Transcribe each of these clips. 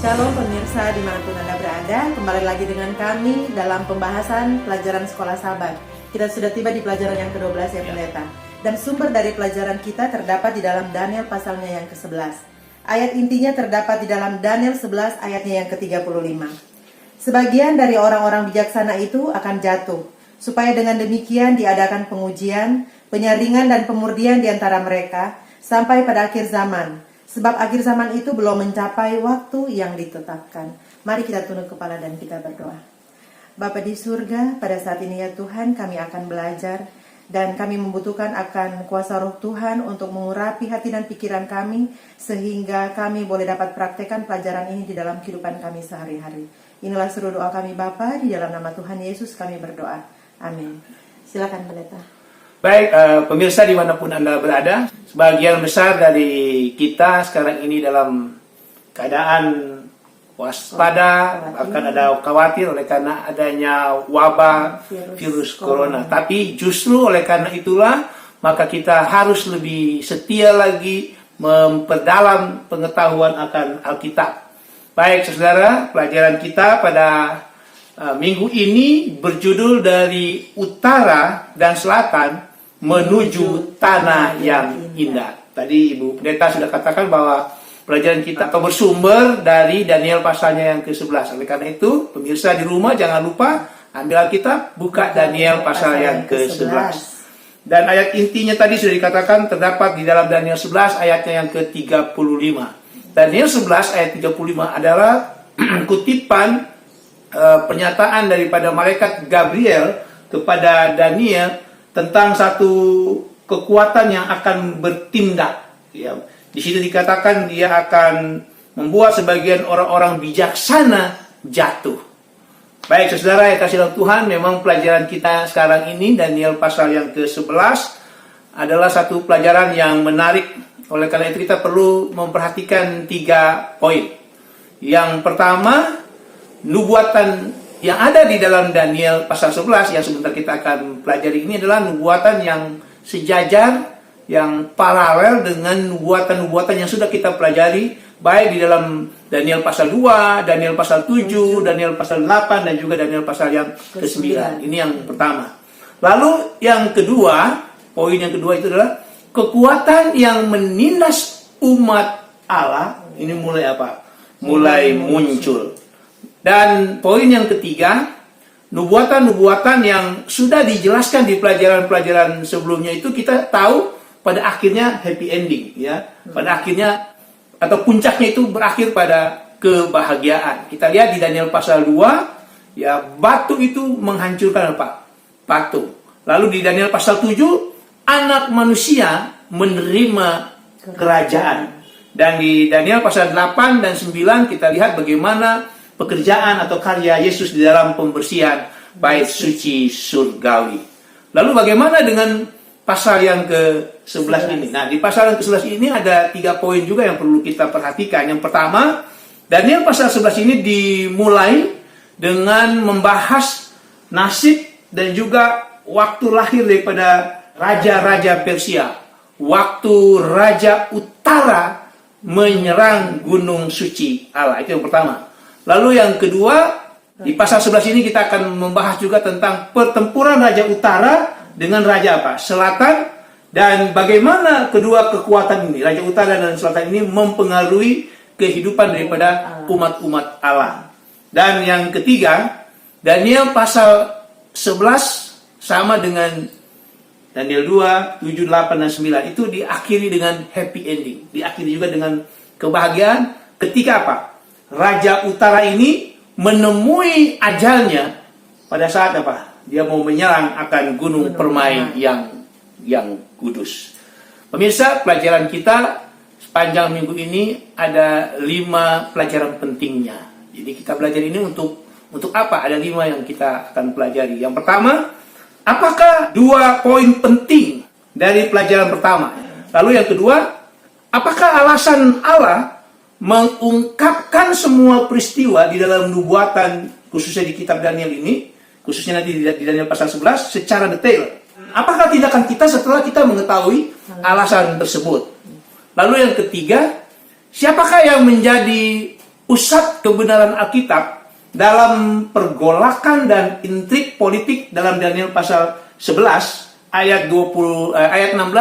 Shalom pemirsa dimanapun Anda berada, kembali lagi dengan kami dalam pembahasan pelajaran sekolah sahabat. Kita sudah tiba di pelajaran yang ke-12 ya pendeta. Dan sumber dari pelajaran kita terdapat di dalam Daniel pasalnya yang ke-11. Ayat intinya terdapat di dalam Daniel 11 ayatnya yang ke-35. Sebagian dari orang-orang bijaksana itu akan jatuh, supaya dengan demikian diadakan pengujian, penyaringan dan pemurnian di antara mereka, sampai pada akhir zaman. Sebab akhir zaman itu belum mencapai waktu yang ditetapkan. Mari kita tunduk kepala dan kita berdoa. Bapa di surga, pada saat ini ya Tuhan, kami akan belajar dan kami membutuhkan akan kuasa roh Tuhan untuk mengurapi hati dan pikiran kami, sehingga kami boleh dapat praktekkan pelajaran ini di dalam kehidupan kami sehari-hari. Inilah seluruh doa kami Bapa, di dalam nama Tuhan Yesus kami berdoa. Amin. Silakan pendeta. Baik, pemirsa dimanapun Anda berada, sebagian besar dari kita sekarang ini dalam keadaan waspada, bahkan ada khawatir oleh karena adanya wabah virus corona. Tapi justru oleh karena itulah, maka kita harus lebih setia lagi memperdalam pengetahuan akan Alkitab. Baik, saudara, pelajaran kita pada minggu ini berjudul dari utara dan selatan menuju tanah yang indah. Tadi Ibu Pendeta sudah katakan bahwa pelajaran kita atau bersumber dari Daniel pasalnya yang ke-11. Oleh karena itu, pemirsa di rumah jangan lupa ambil Alkitab, buka Daniel pasal yang ke-11. Dan ayat intinya tadi sudah dikatakan terdapat di dalam Daniel 11 ayatnya yang ke-35. Daniel 11 ayat 35 adalah kutipan pernyataan daripada malaikat Gabriel kepada Daniel tentang satu kekuatan yang akan bertindak. Ya. Di situ dikatakan dia akan membuat sebagian orang-orang bijaksana jatuh. Baik, saudara yang kasih dalam Tuhan, memang pelajaran kita sekarang ini Daniel pasal yang ke-11 adalah satu pelajaran yang menarik. Oleh karena itu kita perlu memperhatikan 3 poin. Yang pertama, nubuatan yang ada di dalam Daniel pasal 11 yang sebentar kita akan pelajari ini adalah nubuatan yang sejajar, yang paralel dengan nubuatan-nubuatan yang sudah kita pelajari, baik di dalam Daniel pasal 2, Daniel pasal 7, Daniel pasal 8, dan juga Daniel pasal yang ke-9. Ini yang pertama. Lalu yang kedua, poin yang kedua itu adalah kekuatan yang menindas umat Allah. Ini mulai apa? Mulai muncul. Dan poin yang ketiga, nubuatan-nubuatan yang sudah dijelaskan di pelajaran-pelajaran sebelumnya itu kita tahu pada akhirnya happy ending, ya. Pada akhirnya atau puncaknya itu berakhir pada kebahagiaan. Kita lihat di Daniel pasal 2, ya, batu itu menghancurkan apa? Patung. Lalu di Daniel pasal 7, anak manusia menerima kerajaan. Dan di Daniel pasal 8 dan 9 kita lihat bagaimana pekerjaan atau karya Yesus di dalam pembersihan bait suci surgawi. Lalu bagaimana dengan pasal yang ke-11 ini? Nah, di pasal yang ke-11 ini ada 3 poin juga yang perlu kita perhatikan. Yang pertama, Daniel pasal 11 ini dimulai dengan membahas nasib dan juga waktu lahir daripada raja-raja Persia. Waktu Raja Utara menyerang gunung suci Allah. Itu yang pertama. Lalu yang kedua, di pasal 11 ini kita akan membahas juga tentang pertempuran Raja Utara dengan Raja apa? Selatan, dan bagaimana kedua kekuatan ini, Raja Utara dan Selatan ini mempengaruhi kehidupan daripada umat-umat Allah. Dan yang ketiga, Daniel pasal 11 sama dengan Daniel 2, 7, 8, dan 9 itu diakhiri dengan happy ending. Diakhiri juga dengan kebahagiaan ketika apa? Raja Utara ini menemui ajalnya pada saat apa? Dia mau menyerang akan gunung permai yang kudus. Pemirsa, pelajaran kita sepanjang minggu ini ada 5 pelajaran pentingnya. Jadi kita belajar ini untuk apa? Ada 5 yang kita akan pelajari. Yang pertama, apakah 2 poin penting dari pelajaran pertama? Lalu yang kedua, apakah alasan Allah mengungkapkan semua peristiwa di dalam nubuatan, khususnya di kitab Daniel ini, khususnya nanti di Daniel pasal 11, secara detail? Apakah tindakan kita setelah kita mengetahui alasan tersebut? Lalu yang ketiga, siapakah yang menjadi pusat kebenaran Alkitab dalam pergolakan dan intrik politik dalam Daniel pasal 11 ayat 16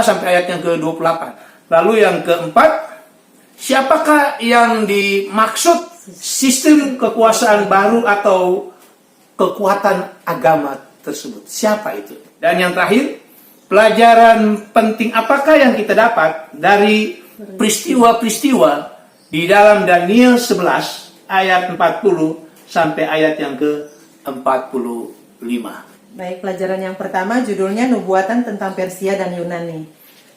sampai ayat yang ke-28. Lalu yang keempat, siapakah yang dimaksud sistem kekuasaan baru atau kekuatan agama tersebut? Siapa itu? Dan yang terakhir, pelajaran penting apakah yang kita dapat dari peristiwa-peristiwa di dalam Daniel 11 ayat 40 sampai ayat yang ke-45. Baik, pelajaran yang pertama judulnya nubuatan tentang Persia dan Yunani.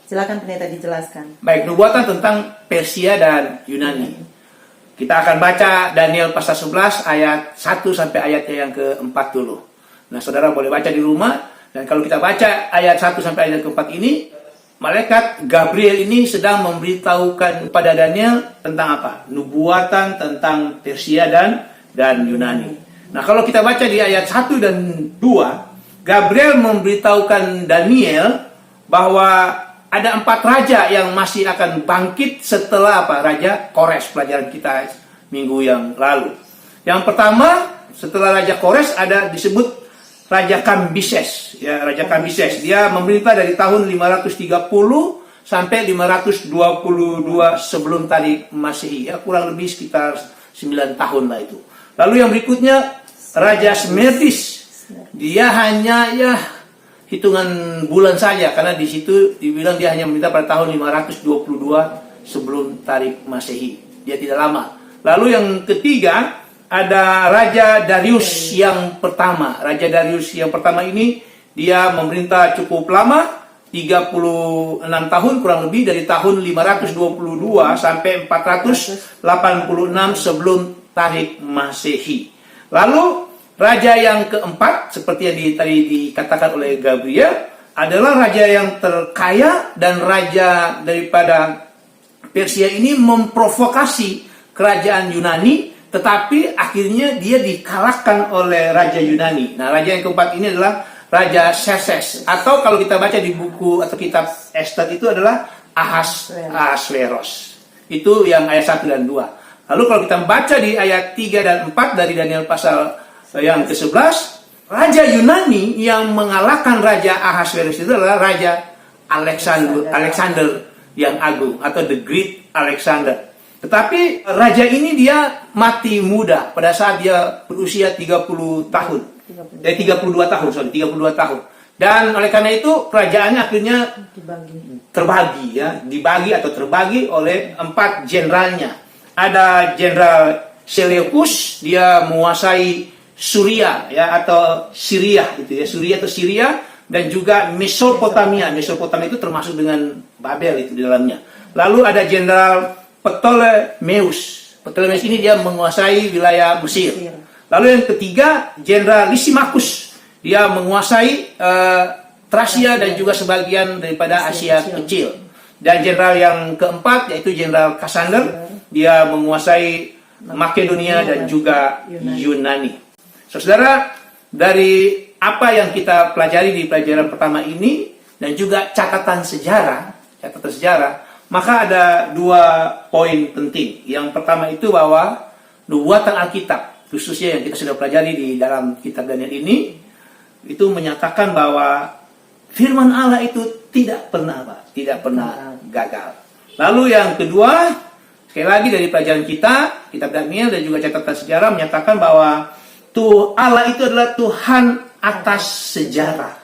Silakan pendeta dijelaskan. Baik, nubuatan tentang Persia dan Yunani. Kita akan baca Daniel pasal 11 ayat 1 sampai ayatnya yang ke-40. Nah, saudara boleh baca di rumah. Dan kalau kita baca ayat 1 sampai ayat ke-4 ini, malaikat Gabriel ini sedang memberitahukan kepada Daniel tentang apa? Nubuatan tentang Persia dan Yunani. Nah, kalau kita baca di ayat 1 dan 2, Gabriel memberitahukan Daniel bahwa ada 4 raja yang masih akan bangkit setelah apa? Raja Kores, pelajaran kita minggu yang lalu. Yang pertama, setelah Raja Kores ada disebut Raja Kambises. Ya, Raja Kambises. Dia memerintah dari tahun 530 sampai 522 sebelum tarik Masehi. Ya, kurang lebih sekitar 9 tahun lah itu. Lalu yang berikutnya Raja Smerdis. Dia hanya hitungan bulan saja, karena di situ dibilang dia hanya meminta pada tahun 522 sebelum tarik Masehi. Dia tidak lama. Lalu yang ketiga ada Raja Darius yang pertama. Raja Darius yang pertama ini dia memerintah cukup lama, 36 tahun kurang lebih, dari tahun 522 sampai 486 sebelum tarik Masehi. Lalu raja yang keempat, seperti yang tadi dikatakan oleh Gabriel, adalah raja yang terkaya, dan raja daripada Persia ini memprovokasi kerajaan Yunani, tetapi akhirnya dia dikalahkan oleh raja Yunani. Nah, raja yang keempat ini adalah Raja Xerxes, atau kalau kita baca di buku atau kitab Esther itu adalah Ahasveros. Itu yang ayat 1 dan 2. Lalu kalau kita baca di ayat 3 dan 4 dari Daniel pasal yang ke-11, Raja Yunani yang mengalahkan Raja Ahasverus itu adalah Raja Alexander yang agung, atau the Great Alexander. Tetapi raja ini dia mati muda pada saat dia berusia 32 tahun. Dan oleh karena itu kerajaannya akhirnya terbagi oleh 4 jenderalnya. Ada Jenderal Seleucus, dia menguasai Suria atau Syria gitu ya. Syria, dan juga Mesopotamia. Mesopotamia itu termasuk dengan Babel itu di dalamnya. Lalu ada Jenderal Ptolemeus ini dia menguasai wilayah Mesir. Lalu yang ketiga, Jenderal Lysimachus, dia menguasai Tracia dan juga sebagian daripada Asia Kecil. Dan jenderal yang keempat yaitu Jenderal Cassander, dia menguasai Makedonia dan juga Yunani. Saudara, dari apa yang kita pelajari di pelajaran pertama ini dan juga catatan sejarah, maka ada 2 poin penting. Yang pertama itu bahwa nubuatan Alkitab, khususnya yang kita sudah pelajari di dalam kitab Daniel ini, itu menyatakan bahwa firman Allah itu tidak pernah gagal. Lalu yang kedua, sekali lagi dari pelajaran kita, kitab Daniel dan juga catatan sejarah menyatakan bahwa Allah itu adalah Tuhan atas sejarah.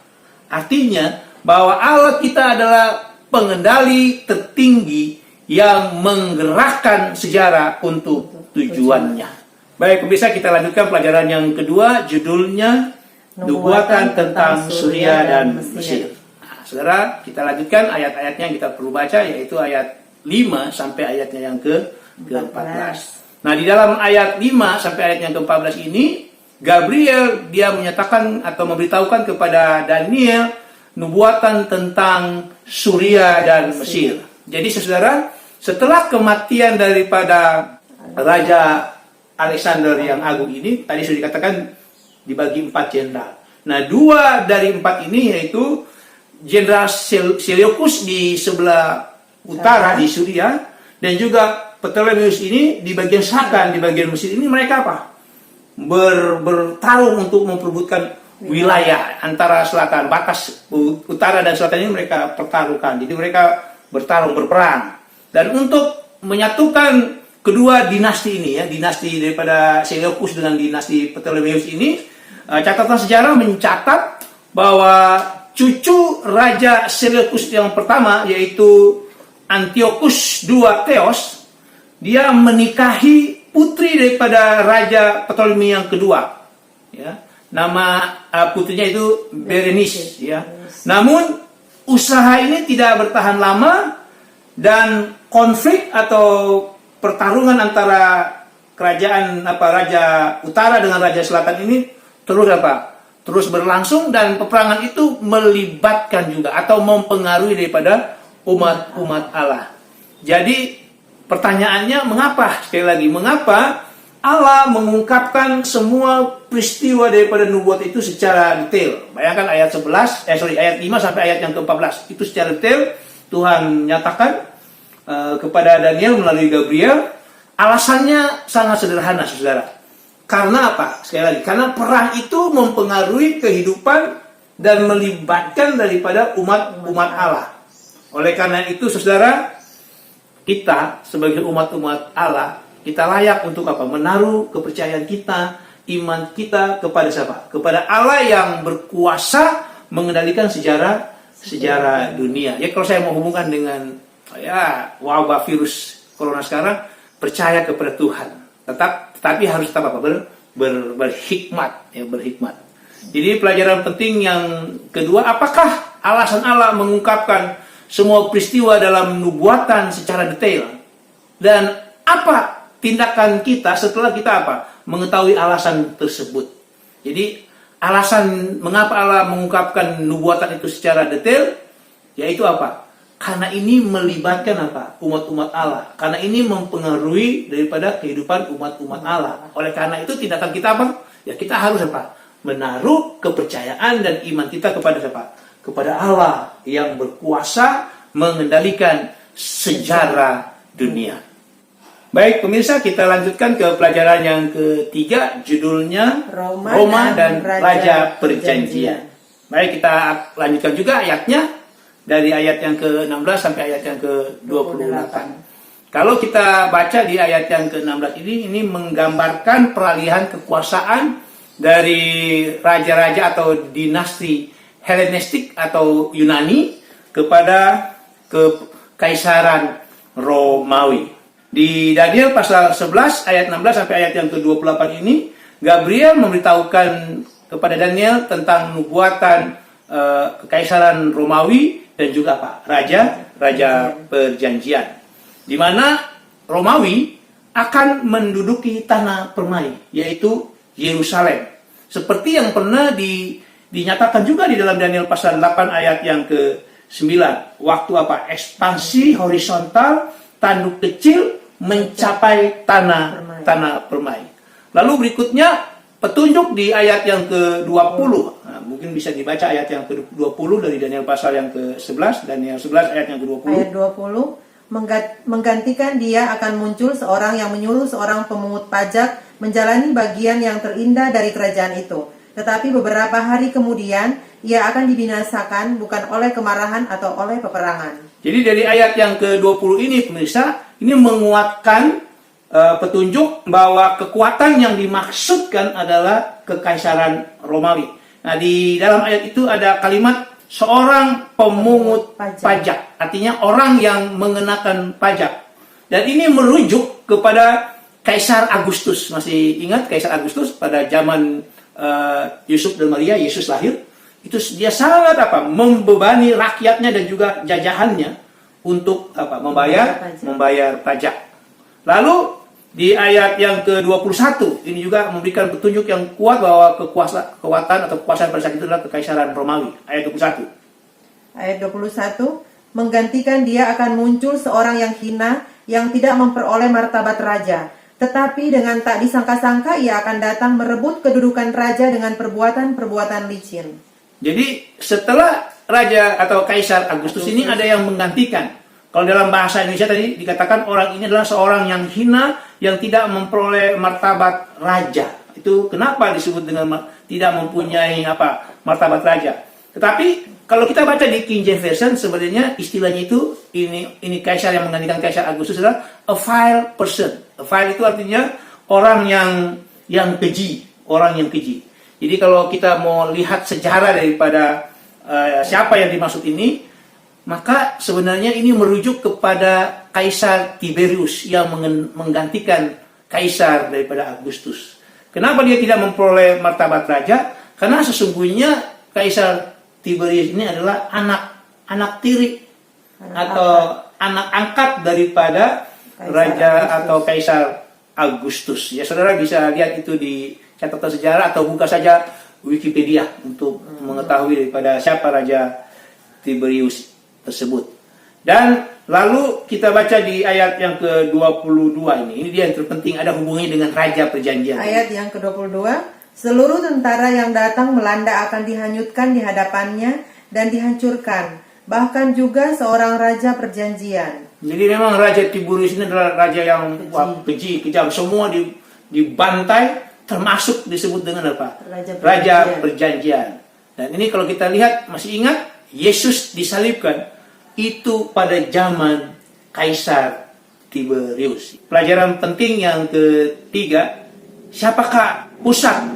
Artinya bahwa Allah kita adalah pengendali tertinggi yang menggerakkan sejarah untuk tujuannya. Baik, pemirsa, kita lanjutkan pelajaran yang kedua, judulnya Nubuatan tentang Suria dan Mesir. Nah, saudara, kita lanjutkan ayat-ayatnya yang kita perlu baca, yaitu ayat 5 sampai ayatnya yang ke-14. Nah, di dalam ayat 5 sampai ayat yang ke-14 ini, Gabriel dia menyatakan atau memberitahukan kepada Daniel nubuatan tentang Suria dan Mesir. Jadi saudara, setelah kematian daripada Raja Alexander yang agung ini, tadi sudah dikatakan dibagi 4 jenderal. Nah, 2 dari 4 ini yaitu Jenderal Seleucus di sebelah utara di Suria, dan juga Ptolemeus ini di bagian selatan, di bagian Mesir ini mereka apa? Bertarung untuk memperebutkan wilayah antara selatan, batas utara dan selatan ini mereka pertaruhkan. Jadi mereka bertarung, berperang. Dan untuk menyatukan kedua dinasti ini, ya, dinasti daripada Seleucus dengan dinasti Ptolemeus ini, catatan sejarah mencatat bahwa cucu Raja Seleucus yang pertama, yaitu Antiochus II Theos, dia menikahi putri daripada Raja Ptolemy yang kedua. Ya. Nama putrinya itu Berenice. Ya. Namun usaha ini tidak bertahan lama dan konflik atau pertarungan antara kerajaan Raja Utara dengan Raja Selatan ini terus berlangsung, dan peperangan itu melibatkan juga atau mempengaruhi daripada umat Allah. Jadi pertanyaannya, mengapa, sekali lagi, mengapa Allah mengungkapkan semua peristiwa daripada nubuat itu secara detail? Bayangkan ayat 5 sampai ayat yang ke-14 itu secara detail Tuhan nyatakan kepada Daniel melalui Gabriel. Alasannya sangat sederhana, saudara. Karena apa? Sekali lagi, karena perang itu mempengaruhi kehidupan dan melibatkan daripada umat Allah. Oleh karena itu, saudara, kita sebagai umat Allah, kita layak untuk apa? Menaruh kepercayaan kita, iman kita kepada siapa? Kepada Allah yang berkuasa mengendalikan sejarah dunia. Ya, kalau saya mau hubungkan dengan wabah virus corona sekarang, percaya kepada Tuhan. Tetapi harus tetap apa? Berhikmat, ya, berhikmat. Jadi pelajaran penting yang kedua, apakah alasan Allah mengungkapkan semua peristiwa dalam nubuatan secara detail? Dan apa tindakan kita setelah kita mengetahui alasan tersebut? Jadi alasan mengapa Allah mengungkapkan nubuatan itu secara detail, yaitu apa? Karena ini melibatkan umat-umat Allah. Karena ini mempengaruhi daripada kehidupan umat-umat Allah. Oleh karena itu tindakan kita ya kita harus menaruh kepercayaan dan iman kita kepada siapa? Kepada Allah yang berkuasa mengendalikan sejarah dunia. Baik pemirsa, kita lanjutkan ke pelajaran yang ketiga, judulnya Roma dan Raja Perjanjian. Baik, kita lanjutkan juga ayatnya dari ayat yang ke-16 sampai ayat yang ke-28. Kalau kita baca di ayat yang ke-16 ini menggambarkan peralihan kekuasaan dari raja-raja atau dinasti Helenistik atau Yunani kepada kekaisaran Romawi. Di Daniel pasal 11 ayat 16 sampai ayat yang ke-28 ini, Gabriel memberitahukan kepada Daniel tentang nubuatan kekaisaran Romawi dan juga raja perjanjian, di mana Romawi akan menduduki tanah permai, yaitu Yerusalem, seperti yang pernah dinyatakan juga di dalam Daniel pasal 8 ayat yang ke-9, waktu ekspansi horizontal tanduk kecil mencapai tanah permai. Lalu berikutnya petunjuk di ayat yang ke-20. Mungkin bisa dibaca ayat yang ke-20 dari Daniel pasal yang ke-11, Daniel 11 ayat yang ke-20. Ayat 20, menggantikan dia akan muncul seorang yang menyuruh seorang pemungut pajak menjalani bagian yang terindah dari kerajaan itu. Tetapi beberapa hari kemudian ia akan dibinasakan bukan oleh kemarahan atau oleh peperangan. Jadi dari ayat yang ke-20 ini pemirsa, ini menguatkan petunjuk bahwa kekuatan yang dimaksudkan adalah kekaisaran Romawi. Nah, di dalam ayat itu ada kalimat seorang pemungut pajak. Artinya orang yang mengenakan pajak. Dan ini merujuk kepada Kaisar Agustus. Masih ingat Kaisar Agustus pada zaman Yusuf dan Maria, Yesus lahir? Itu dia sangat membebani rakyatnya dan juga jajahannya untuk membayar pajak. Lalu di ayat yang ke-21 ini juga memberikan petunjuk yang kuat bahwa kekuatan atau kekuasaan pada saat itu adalah kekaisaran Romawi. Ayat 21. Ayat 21, menggantikan dia akan muncul seorang yang hina, yang tidak memperoleh martabat raja. Tetapi dengan tak disangka-sangka ia akan datang merebut kedudukan raja dengan perbuatan-perbuatan licin. Jadi setelah raja atau Kaisar Agustus ini ada yang menggantikan. Kalau dalam bahasa Indonesia tadi dikatakan orang ini adalah seorang yang hina, yang tidak memperoleh martabat raja. Itu kenapa disebut dengan tidak mempunyai martabat raja. Tetapi kalau kita baca di King James Version, sebenarnya istilahnya itu ini kaisar yang menggantikan Kaisar Agustus adalah a vile person. A vile itu artinya orang yang keji, orang yang keji. Jadi kalau kita mau lihat sejarah daripada siapa yang dimaksud ini, maka sebenarnya ini merujuk kepada Kaisar Tiberius yang menggantikan Kaisar daripada Agustus. Kenapa dia tidak memperoleh martabat raja? Karena sesungguhnya Kaisar Tiberius ini adalah anak tiri atau anak angkat daripada raja atau Kaisar Agustus. Ya, saudara bisa lihat itu di catatan sejarah atau buka saja Wikipedia untuk mengetahui daripada siapa Raja Tiberius tersebut. Dan lalu kita baca di ayat yang ke-22 ini dia yang terpenting, ada hubungannya dengan Raja Perjanjian. Ayat yang ke-22, seluruh tentara yang datang melanda akan dihanyutkan di hadapannya dan dihancurkan, bahkan juga seorang Raja Perjanjian. Jadi memang Raja Tiberius ini adalah raja yang keji, kejam. Semua dibantai, termasuk disebut dengan apa? Raja Perjanjian. Dan ini kalau kita lihat, masih ingat Yesus disalibkan itu pada zaman Kaisar Tiberius. Pelajaran penting yang ketiga, siapakah pusat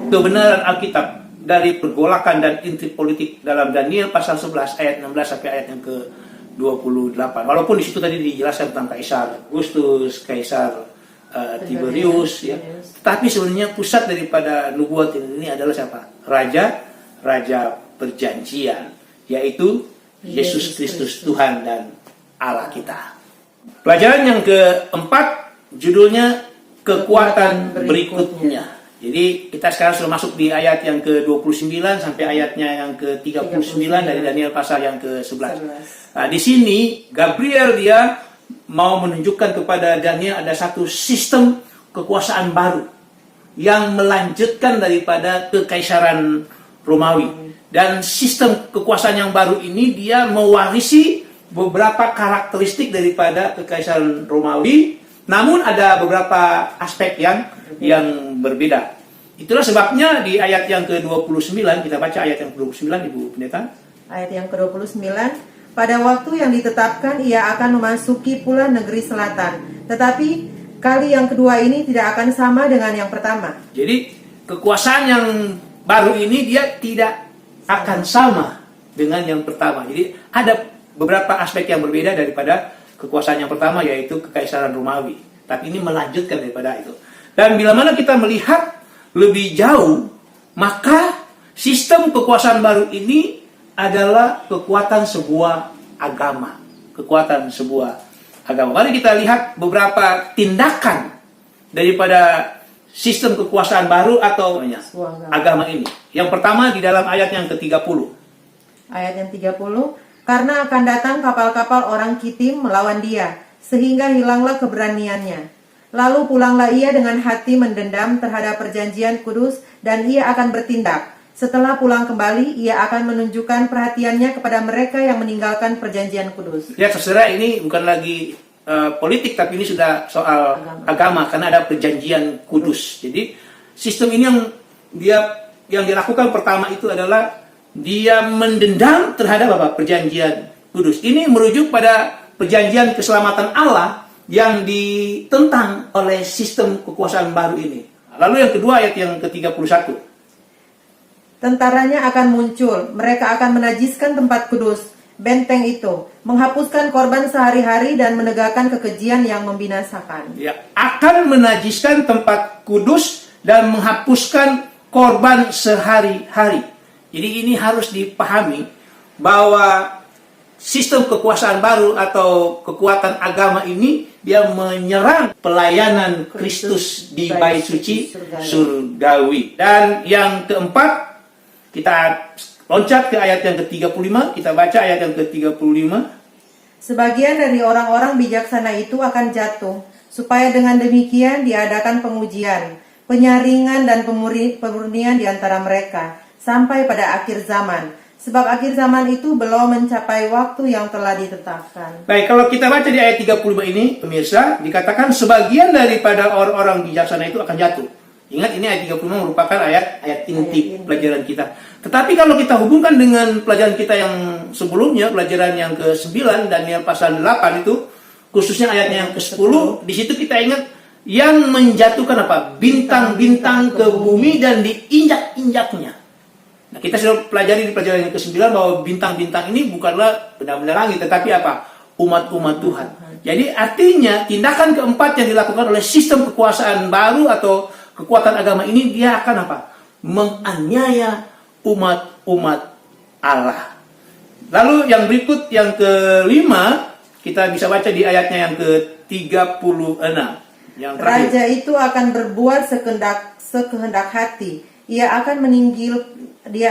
kebenaran Alkitab dari pergolakan dan intrik politik dalam Daniel pasal 11 ayat 16 sampai ayat yang ke-28. Walaupun di situ tadi dijelaskan tentang Kaisar Augustus, Kaisar Tiberius, ya. Tetapi sebenarnya pusat daripada nubuat ini adalah siapa? Raja Perjanjian, yaitu Yesus Kristus Tuhan dan Allah kita. Pelajaran yang keempat judulnya kekuatan berikutnya. Jadi kita sekarang sudah masuk di ayat yang ke-29 sampai ayatnya yang ke-39 dari Daniel pasal yang ke-11. Nah, di sini Gabriel dia mau menunjukkan kepada Daniel ada satu sistem kekuasaan baru yang melanjutkan daripada kekaisaran Romawi. Dan sistem kekuasaan yang baru ini dia mewarisi beberapa karakteristik daripada kekaisaran Romawi, namun ada beberapa aspek yang berbeda. Itulah sebabnya di ayat yang ke-29, kita baca ayat yang ke-29 Ibu Pendeta. Ayat yang ke-29, pada waktu yang ditetapkan ia akan memasuki pula negeri selatan, tetapi kali yang kedua ini tidak akan sama dengan yang pertama. Jadi kekuasaan yang baru ini dia tidak akan sama dengan yang pertama. Jadi ada beberapa aspek yang berbeda daripada kekuasaan yang pertama, yaitu kekaisaran Romawi. Tapi ini melanjutkan daripada itu. Dan bila mana kita melihat lebih jauh, maka sistem kekuasaan baru ini adalah kekuatan sebuah agama. Kekuatan sebuah agama. Mari kita lihat beberapa tindakan daripada sistem kekuasaan baru atau agama ini. Yang pertama di dalam ayat yang ke-30. Ayat yang 30, karena akan datang kapal-kapal orang Kitim melawan dia, sehingga hilanglah keberaniannya. Lalu pulanglah ia dengan hati mendendam terhadap perjanjian kudus, dan ia akan bertindak. Setelah pulang kembali, ia akan menunjukkan perhatiannya kepada mereka yang meninggalkan perjanjian kudus. Ya, saudara, ini bukan lagi politik, tapi ini sudah soal agama karena ada perjanjian kudus. Jadi sistem ini yang dilakukan pertama itu adalah dia mendendam terhadap perjanjian kudus. Ini merujuk pada perjanjian keselamatan Allah yang ditentang oleh sistem kekuasaan baru ini. Lalu yang kedua ayat yang ke-31. Tentaranya akan muncul, mereka akan menajiskan tempat kudus, benteng itu, menghapuskan korban sehari-hari dan menegakkan kekejian yang membinasakan. Ya, akan menajiskan tempat kudus dan menghapuskan korban sehari-hari. Jadi ini harus dipahami bahwa sistem kekuasaan baru atau kekuatan agama ini dia menyerang pelayanan Kristus di bait suci surgawi. Dan yang keempat, kita loncat ke ayat yang ke-35, kita baca ayat yang ke-35. Sebagian dari orang-orang bijaksana itu akan jatuh, supaya dengan demikian diadakan pengujian, penyaringan dan pemurnian di antara mereka, sampai pada akhir zaman. Sebab akhir zaman itu belum mencapai waktu yang telah ditetapkan. Baik, kalau kita baca di ayat 35 ini, pemirsa, dikatakan sebagian daripada orang-orang bijaksana itu akan jatuh. Ingat, ini ayat 35 merupakan ayat inti pelajaran kita. Tetapi kalau kita hubungkan dengan pelajaran kita yang sebelumnya, pelajaran yang ke-9, Daniel pasal 8 itu, khususnya ayatnya yang ke-10, di situ kita ingat yang menjatuhkan apa? Bintang-bintang ke bumi dan diinjak-injaknya. Nah, kita sudah pelajari di pelajaran yang ke-9 bahwa bintang-bintang ini bukanlah benda-benda langit, tetapi apa? Umat-umat Tuhan. Jadi artinya tindakan keempat yang dilakukan oleh sistem kekuasaan baru atau kekuatan agama ini, dia akan apa? Menganiaya umat-umat Allah. Lalu yang berikut, yang kelima, kita bisa baca di ayatnya yang ke-36. Yang terakhir. Raja itu akan berbuat sekehendak hati. Dia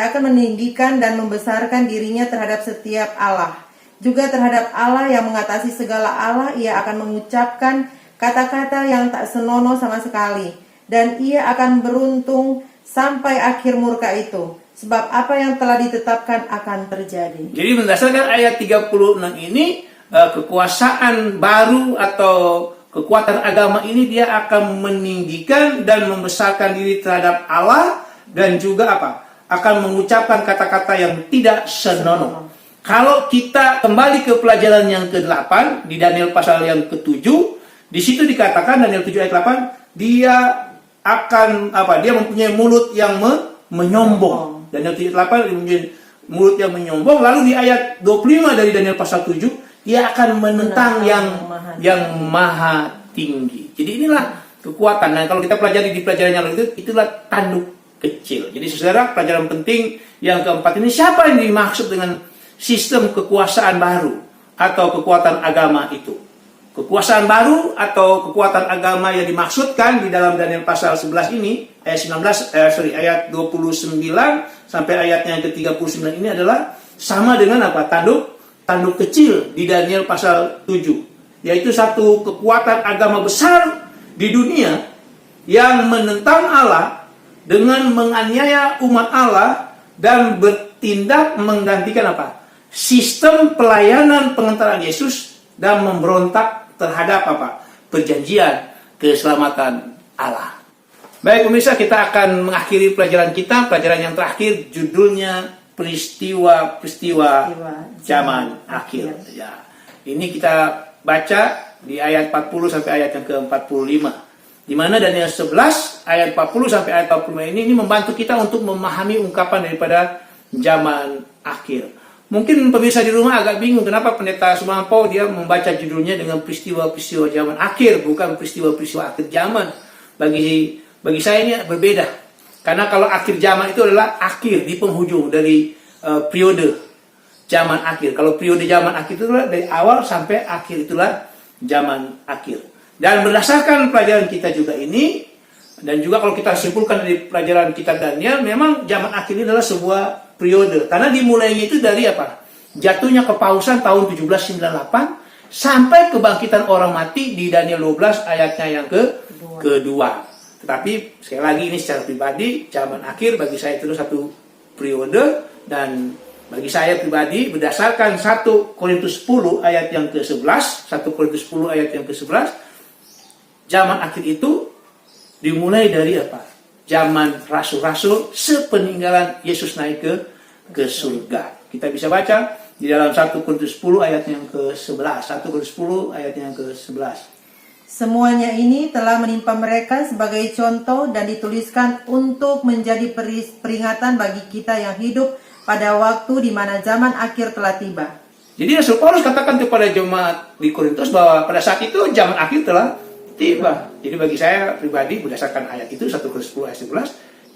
akan meninggikan dan membesarkan dirinya terhadap setiap Allah. Juga terhadap Allah yang mengatasi segala Allah, ia akan mengucapkan kata-kata yang tak senonoh sama sekali. Dan ia akan beruntung sampai akhir murka itu. Sebab apa yang telah ditetapkan akan terjadi. Jadi berdasarkan ayat 36 ini, kekuasaan baru atau kekuatan agama ini dia akan meninggikan dan membesarkan diri terhadap Allah, dan juga apa? Akan mengucapkan kata-kata yang tidak senonoh. Kalau kita kembali ke pelajaran yang ke-8 di Daniel pasal yang ke-7, di situ dikatakan Daniel 7 ayat 8, dia akan apa? Dia mempunyai mulut yang menyombong. Daniel 7 ayat 8 dia mempunyai mulut yang menyombong. Lalu di ayat 25 dari Daniel pasal 7, dia akan menentang yang maha tinggi. Jadi inilah kekuatan. Nah, kalau kita pelajari di pelajaran yang lalu itulah tanduk kecil. Jadi saudara, pelajaran penting yang keempat ini, siapa yang dimaksud dengan sistem kekuasaan baru atau kekuatan agama itu? Kekuasaan baru atau kekuatan agama yang dimaksudkan di dalam Daniel pasal 11 ini, ayat 29 sampai ayatnya yang ke-39 ini adalah sama dengan apa? Tanduk kecil di Daniel pasal 7, yaitu satu kekuatan agama besar di dunia yang menentang Allah dengan menganiaya umat Allah dan bertindak menggantikan apa? Sistem pelayanan pengantaran Yesus dan memberontak terhadap apa? Perjanjian keselamatan Allah. Baik pemirsa, kita akan mengakhiri pelajaran kita. Pelajaran yang terakhir judulnya peristiwa-peristiwa zaman akhir. Ya. Ini kita baca di ayat 40 sampai ayat yang ke-45. Di mana Daniel 11 ayat 40 sampai ayat 45 ini membantu kita untuk memahami ungkapan daripada zaman akhir. Mungkin pemirsa di rumah agak bingung kenapa Pendeta Sumampo dia membaca judulnya dengan peristiwa-peristiwa zaman akhir, bukan peristiwa-peristiwa akhir zaman. Bagi saya ini berbeda. Karena kalau akhir zaman itu adalah akhir di penghujung dari periode zaman akhir. Kalau periode zaman akhir itu adalah dari awal sampai akhir, itulah zaman akhir. Dan berdasarkan pelajaran kita juga ini, dan juga kalau kita simpulkan dari pelajaran kitab Daniel, memang zaman akhir ini adalah sebuah periode. Karena dimulainya itu dari apa? Jatuhnya kepausan tahun 1798 sampai kebangkitan orang mati di Daniel 12 ayatnya yang kedua. Tetapi sekali lagi ini secara pribadi, zaman akhir bagi saya itu satu periode, dan bagi saya pribadi berdasarkan 1 Korintus 10 ayat yang ke-11, 1 Korintus 10 ayat yang ke-11, zaman akhir itu dimulai dari apa? Zaman rasul-rasul sepeninggalan Yesus naik ke surga. Kita bisa baca di dalam 1 Korintus 10 ayat yang ke-11. 1 Korintus 10 ayat yang ke-11. Semuanya ini telah menimpa mereka sebagai contoh dan dituliskan untuk menjadi peringatan bagi kita yang hidup pada waktu di mana zaman akhir telah tiba. Jadi Rasul Paulus katakan kepada jemaat di Korintus bahwa pada saat itu zaman akhir telah tiba. Jadi bagi saya pribadi berdasarkan ayat itu 1 Korintus 10 ayat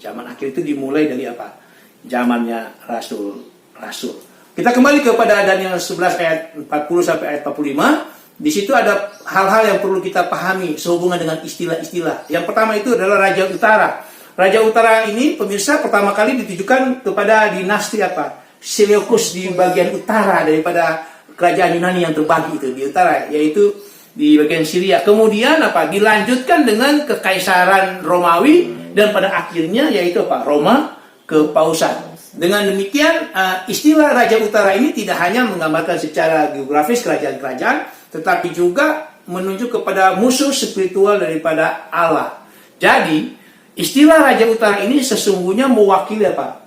11, zaman akhir itu dimulai dari apa? Zamannya rasul-rasul. Kita kembali kepada Daniel 11 ayat 40 sampai ayat 45. Di situ ada hal-hal yang perlu kita pahami sehubungan dengan istilah-istilah. Yang pertama itu adalah Raja Utara. Raja Utara ini pemirsa pertama kali ditujukan kepada dinasti apa? Seleucus di bagian utara daripada kerajaan Yunani yang terbagi itu di utara, yaitu di bagian Syria. Kemudian apa? Dilanjutkan dengan kekaisaran Romawi dan pada akhirnya yaitu apa? Roma kepausan. Dengan demikian, istilah Raja Utara ini tidak hanya menggambarkan secara geografis kerajaan-kerajaan, tetapi juga menunjuk kepada musuh spiritual daripada Allah. Jadi, istilah Raja Utara ini sesungguhnya mewakili apa?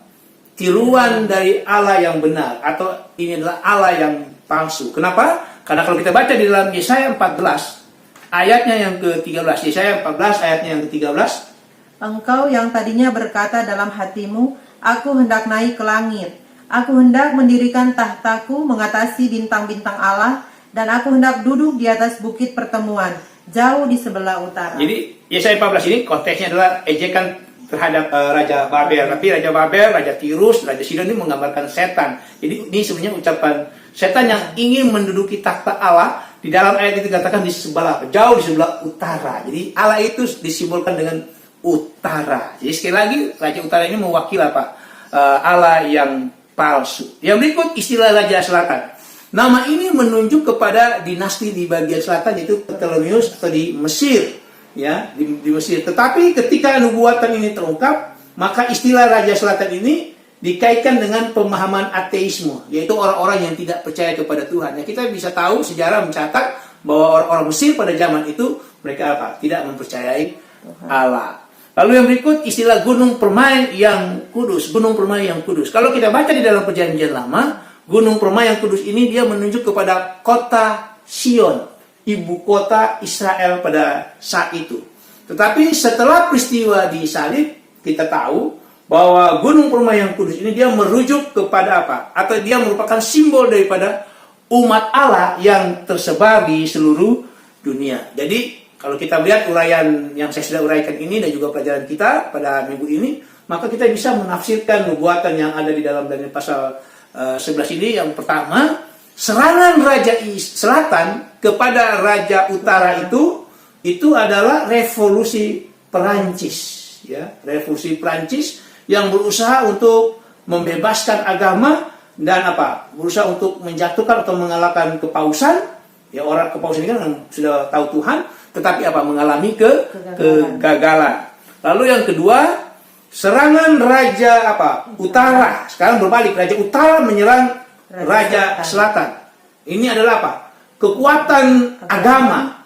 Tiruan dari Allah yang benar, atau ini adalah Allah yang palsu. Kenapa? Karena kalau kita baca di dalam Yesaya 14, ayatnya yang ke-13, Yesaya 14 ayatnya yang ke-13, Engkau yang tadinya berkata dalam hatimu, aku hendak naik ke langit, aku hendak mendirikan tahtaku mengatasi bintang-bintang Allah, dan aku hendak duduk di atas bukit pertemuan, jauh di sebelah utara. Jadi Yesaya 14 ini konteksnya adalah ejekan terhadap Raja Babel. Tapi Raja Babel, Raja Tirus, Raja Sidon ini menggambarkan setan. Jadi ini sebenarnya ucapan setan yang ingin menduduki takhta Allah. Di dalam ayat itu dikatakan di sebelah, jauh di sebelah utara. Jadi Allah itu disimbolkan dengan utara. Jadi sekali lagi Raja Utara ini mewakili apa? Allah yang palsu. Yang berikut istilah Raja Selatan. Nama ini menunjuk kepada dinasti di bagian selatan, yaitu Ptolemeus atau di Mesir, ya, di Mesir. Tetapi ketika nubuatan ini terungkap, maka istilah Raja Selatan ini dikaitkan dengan pemahaman ateisme, yaitu orang-orang yang tidak percaya kepada Tuhan. Ya, kita bisa tahu sejarah mencatat bahwa orang-orang Mesir pada zaman itu mereka apa? Tidak mempercayai Allah. Lalu yang berikut istilah gunung permai yang kudus, gunung permai yang kudus. Kalau kita baca di dalam Perjanjian Lama, gunung permai yang kudus ini dia menunjuk kepada kota Sion, ibu kota Israel pada saat itu. Tetapi setelah peristiwa di salib, kita tahu bahwa gunung permai yang kudus ini dia merujuk kepada apa? Atau dia merupakan simbol daripada umat Allah yang tersebar di seluruh dunia. Jadi kalau kita melihat uraian yang saya sudah uraikan ini dan juga pelajaran kita pada minggu ini, maka kita bisa menafsirkan nubuatan yang ada di dalam Daniel pasal 11 ini. Yang pertama, serangan Raja Selatan kepada Raja Utara itu adalah revolusi Perancis, ya, revolusi Perancis yang berusaha untuk membebaskan agama dan apa? Berusaha untuk menjatuhkan atau mengalahkan kepausan. Ya, orang kepausan ini kan sudah tahu Tuhan, tetapi apa? Mengalami kegagalan. Lalu yang kedua, serangan Raja apa? Utara. Sekarang berbalik, Raja Utara menyerang Raja Selatan. Ini adalah apa? Kekuatan agama.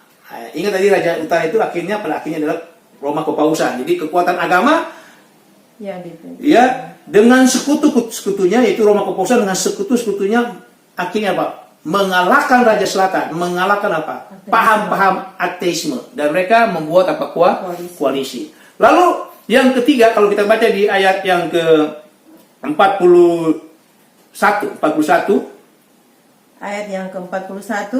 Ingat tadi Raja Utara itu pada akhirnya adalah Roma kepausan. Jadi kekuatan agama ya dengan sekutu-sekutunya, yaitu Roma kepausan dengan sekutu-sekutunya, akhirnya apa? Mengalahkan Raja Selatan, mengalahkan apa? Paham-paham ateisme, dan mereka membuat apa? Koalisi. Lalu yang ketiga, kalau kita baca di ayat yang ke 41, ayat yang ke-41,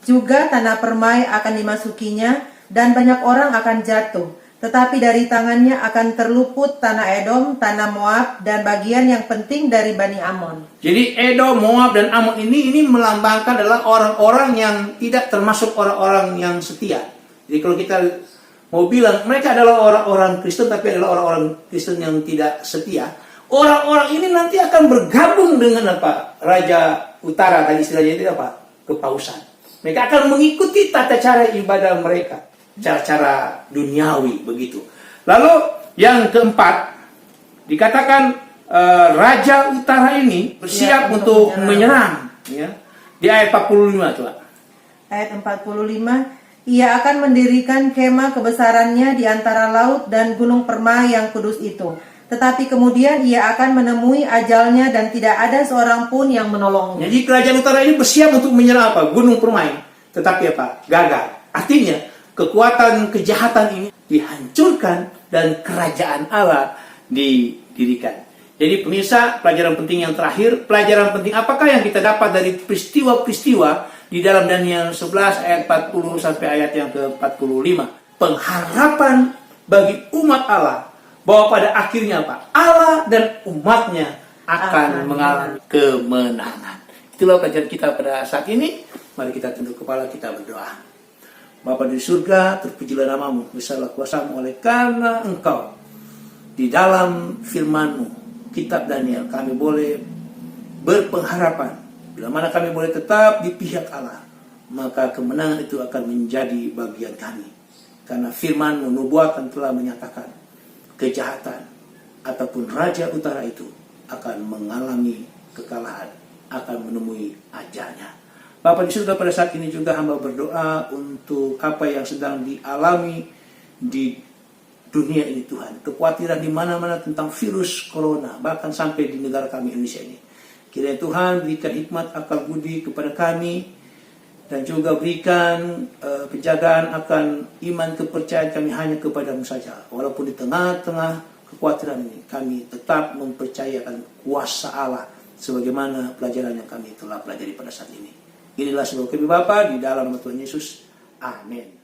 juga tanah permai akan dimasukinya dan banyak orang akan jatuh, tetapi dari tangannya akan terluput tanah Edom, tanah Moab, dan bagian yang penting dari Bani Amon. Jadi Edom, Moab, dan Amon ini melambangkan adalah orang-orang yang tidak termasuk orang-orang yang setia. Jadi kalau kita mau bilang mereka adalah orang-orang Kristen, tapi adalah orang-orang Kristen yang tidak setia. Orang-orang ini nanti akan bergabung dengan apa? Raja Utara, tadi istilahnya itu apa? Kepausan. Mereka akan mengikuti tata cara ibadah mereka, cara-cara duniawi begitu. Lalu yang keempat, dikatakan Raja Utara ini bersiap untuk menyerang. Ya. Di ayat 45 coba. Ayat 45, ia akan mendirikan kemah kebesarannya di antara laut dan gunung permai yang kudus itu. Tetapi kemudian ia akan menemui ajalnya dan tidak ada seorang pun yang menolongnya. Jadi kerajaan utara ini bersiap untuk menyerang apa? Gunung permai. Tetapi apa? Gagal. Artinya kekuatan kejahatan ini dihancurkan dan kerajaan Allah didirikan. Jadi pemirsa, pelajaran penting yang terakhir, pelajaran penting apakah yang kita dapat dari peristiwa-peristiwa di dalam Daniel 11 ayat 40 sampai ayat yang ke-45. Pengharapan bagi umat Allah bahwa pada akhirnya apa? Allah dan umatnya akan mengalami kemenangan. Itulah pelajaran kita pada saat ini. Mari kita tunduk kepala, kita berdoa. Bapa di surga, terpujilah namamu, besarlah kuasamu, oleh karena engkau di dalam firman-Mu, kitab Daniel, kami boleh berpengharapan. Bila mana kami boleh tetap di pihak Allah, maka kemenangan itu akan menjadi bagian kami. Karena firman-Mu, nubuatan telah menyatakan kejahatan ataupun Raja Utara itu akan mengalami kekalahan, akan menemui ajalnya. Bapa di surga, pada saat ini juga hamba berdoa untuk apa yang sedang dialami di dunia ini Tuhan. Kekhawatiran di mana-mana tentang virus corona, bahkan sampai di negara kami Indonesia ini. Kiranya Tuhan berikan hikmat akal budi kepada kami, dan juga berikan penjagaan akan iman kepercayaan kami hanya kepadamu saja. Walaupun di tengah-tengah kekhawatiran ini, kami tetap mempercayakan kuasa Allah sebagaimana pelajaran yang kami telah pelajari pada saat ini. Inilah sebuah kami Bapa di dalam nama Tuhan Yesus. Amin.